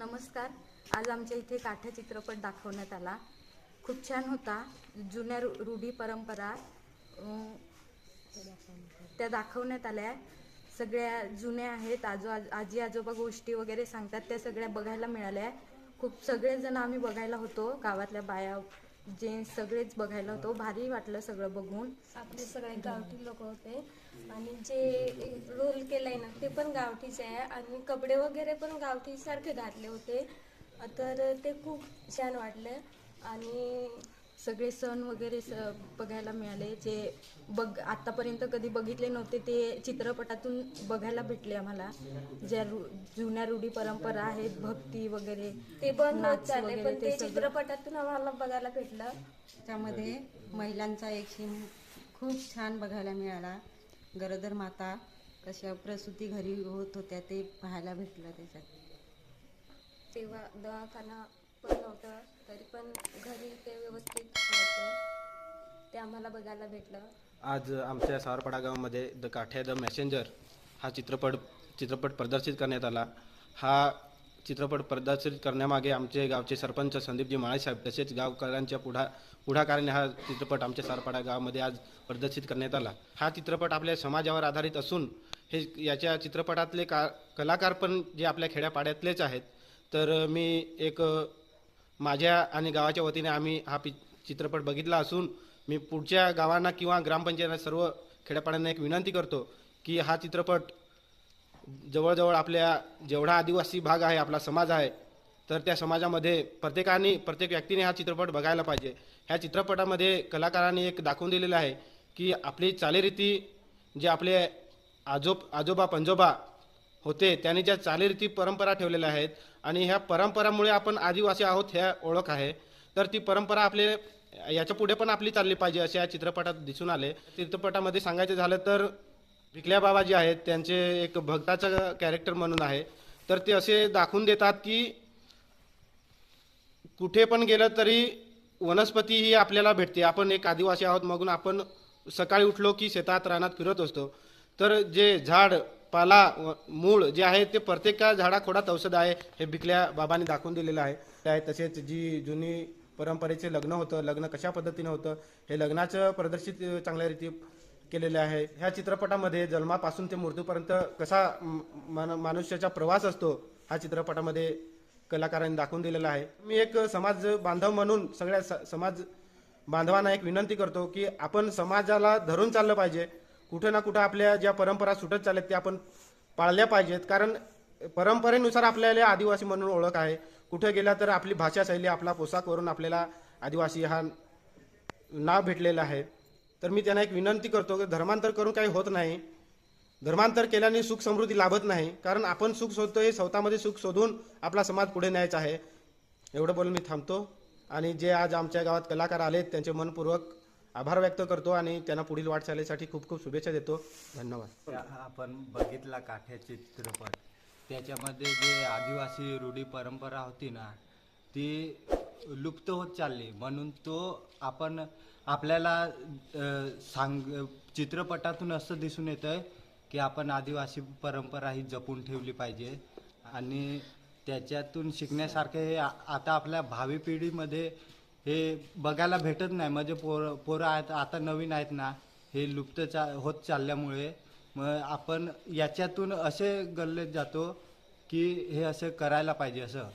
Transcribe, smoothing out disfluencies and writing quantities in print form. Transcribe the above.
नमस्कार. आज आमच्या इथे काठ्या चित्रपट दाखवण्यात आला. खूप छान होता. जुन्या रूढी परंपरा त्या दाखवण्यात आल्या. सगळ्या जुन्या आहेत. आजी आजोबा गोष्टी वगैरे सांगतात त्या सगळ्या बघायला मिळाल्या. खूप सगळेजण आम्ही बघायला होतो. गावातल्या बाया जेंट्स सगळेच बघायला होतो. भारी वाटलं सगळं बघून. आपले सगळे गावठी लोक होते आणि जे रोल केलाय ना ते पण गावठीच आहे आणि कपडे वगैरे पण गावठी सारखे घातले होते. तर ते खूप छान वाटलं आणि सगळे सण वगैरे बघायला मिळाले. जे आतापर्यंत कधी बघितले नव्हते ते चित्रपटातून बघायला भेटले आम्हाला. ज्या जुन्या रूढी परंपरा आहेत, भक्ती वगैरे ते बंद होत नाच चालले वगैरे पण ते सगळं चित्रपटातून आम्हाला बघायला भेटलं. त्यामध्ये महिलांचा एक सीन खूप छान बघायला मिळाला. गरोदर माता कशा प्रसूती घरी होत होत्या ते पाहायला भेटलं त्याच्यात. तेव्हा दवाखाना पण नव्हतं तरी पण घरी ते व्यवस्थित होतं ते आम्हाला बघायला भेटलं. आज आमच्या सावरपाडा गावामध्ये द काठ्या द मॅसेंजर हा चित्रपट प्रदर्शित करण्यात आला. हा चित्रपट प्रदर्शित करण्यामागे आमचे गावचे सरपंच संदीपजी माळे साहेब तसेच गावकऱ्यांच्या पुढाकाराने हा चित्रपट आमच्या सावरपाडा गावामध्ये आज प्रदर्शित करण्यात आला. हा चित्रपट आपल्या समाजावर आधारित असून याच्या चित्रपटातले कलाकार पण जे आपल्या खेड्यापाड्यातलेच आहेत. तर मी एक माझ्या आणि गावाच्या वतीने आम्ही हा चित्रपट बघितला असून मी पुढच्या गावांना किंवा ग्रामपंचायतीला सर्व खेड्यापाड्यांना एक विनंती करतो की हा चित्रपट जवळजवळ आपल्या जेवढा आदिवासी भाग आहे, आपला समाज आहे, तर त्या समाजामध्ये प्रत्येक व्यक्तीने हा चित्रपट बघायला पाहिजे. ह्या चित्रपटामध्ये कलाकारांनी एक दाखवून दिलेलं आहे की आपली चालीरीती जे आपले आजोबा पंजोबा होते त्यांनी ज्या चालीरीती परंपरा ठेवलेल्या आहेत आणि ह्या परंपरामुळे आपण आदिवासी आहोत ह्या ओळख आहे. तर ती परंपरा याच्या पुढे पण आपली चालली पाहिजे असे या चित्रपटात दिसून आले. चित्रपटामध्ये सांगायचं झालं तर विकल्या बाबा जे आहेत त्यांचे एक भक्ताचं कॅरेक्टर म्हणून आहे. तर ते असे दाखवून देतात की कुठे पण गेलं तरी वनस्पती ही आपल्याला भेटते. आपण एक आदिवासी आहोत म्हणून आपण सकाळी उठलो की शेतात रानात फिरत असतो. तर जे झाड पाला मूळ जे आहे ते प्रत्येक झाडाखोडात औषध आहे हे भिकल्या बाबांनी दाखवून दिलेलं आहे. तसेच जी जुनी परंपरेचे लग्न कशा पद्धतीने होतं हे लग्नाचं प्रदर्शित चांगल्या रीती केलेले आहे. ह्या चित्रपटामध्ये जन्मापासून ते मृत्यूपर्यंत कसा मनुष्याचा प्रवास असतो हा चित्रपटामध्ये कलाकारांनी दाखवून दिलेला आहे. मी एक समाज बांधव म्हणून सगळ्या समाज बांधवांना एक विनंती करतो की आपण समाजाला धरून चाललं पाहिजे. कुठं ना कुठं आपल्या ज्या परंपरा सुटत चालत त्या आपण पाळल्या पाहिजेत. कारण परंपरेनुसार आपल्याला आदिवासी म्हणून ओळख आहे. कुठे गेला तर आपली भाषा शैली आपला पोशाख वरून आपल्याला आदिवासी हा नाव भेटलेलं आहे. तर मी त्यांना एक विनंती करतो की धर्मांतर करून काही होत नाही. धर्मांतर केल्याने सुख समृद्धी लाभत नाही. कारण आपण सुख शोधतोय, स्वतःमध्ये सुख शोधून आपला समाज पुढे न्यायचा आहे. एवढं बोलून मी थांबतो आणि जे आज आमच्या गावात कलाकार आलेत त्यांचे मनपूर्वक आभार व्यक्त करतो आणि त्यांना पुढील वाटचालीसाठी खूप खूप शुभेच्छा देतो. धन्यवाद. आपण बघितला काठ्याचे चित्रपट, त्याच्यामध्ये जे आदिवासी रूढी परंपरा होती ना ती लुप्त होत चालली. म्हणून आपल्याला चित्रपटातून असं दिसून येतं की आपण आदिवासी परंपरा ही जपून ठेवली पाहिजे आणि त्याच्यातून शिकण्यासारखे आता आपल्या भावी पिढीमध्ये हे बघायला भेटत नाही. म्हणजे पोरं आहेत आता नवीन आहेत ना, हे लुप्त होत चालल्यामुळे मग आपण याच्यातून असे गल्लेत जातो की हे असं करायला पाहिजे असं.